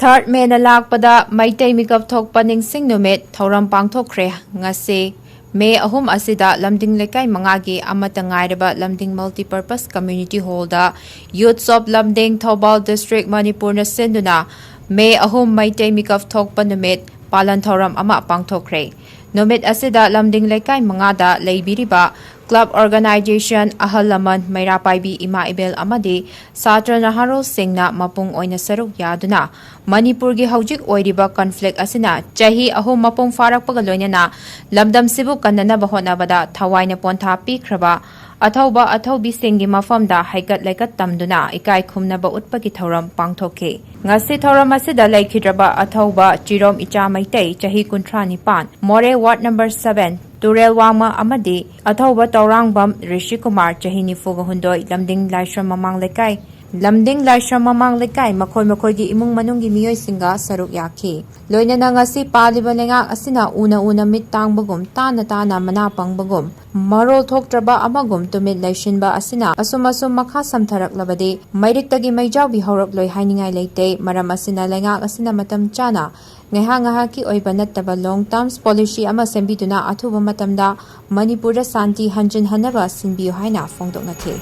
3rd May na Lakpada Meitei Mikap Thokpa Ningsing Numit Thouram Pangthokhare ngasi May ahum asida lamding lekai mangagi amata ngairaba lamding multipurpose community hall da youths of lamding Thoubal district Manipur na sinduna May ahum Meitei Mikap Thokpa Numit palan Thouram ama Pangthokhare Numit asida lamding lekai mangada leibiriba club organization ahal laman mairapaibi ima ibel amadi satra naharol singna mapung oina saruk yaduna Manipur gi haujik oiriba conflict asina chahi ahum mapung farak pagaloina lamdam sibu kanana bahona bada thawaina pontha pikraba athauba athaubi singi mafamda haigat laikat tamduna ikai khumna ba utpagi Thouram pangthokhe ngasi Thouram asida laikhidraba athauba chirom icha Meitei chahi 35 more ward number 7 Turel Wama Amadi, Athauba Thouram Bam Rishi Kumar Chahini Fuga Hundoi, Lamding Laishram Mamang Lekai, Lamding Laishram Mamang Lekai, Makoy Makoygi Imung Manungi Mioy Singa Saruk Yaki. Loina Nangasi Paliba Lenga Asina Una Mitang Bagum, Tana Manapang Bagum, Marol Thoktraba Amagum to Mid Laishinba Asina, Asumasum Makasam Tarak Labadi, Mairik Tagi Majau Bihorok Loy Hiningai Late, Maramasina Lenga Asina Matam Chana. Ngahangahaki oiba nattaba long terms policy ama sembiduna athuba matamda Manipura santi hanjin hanaba sinbiyo haina phongdoknakhe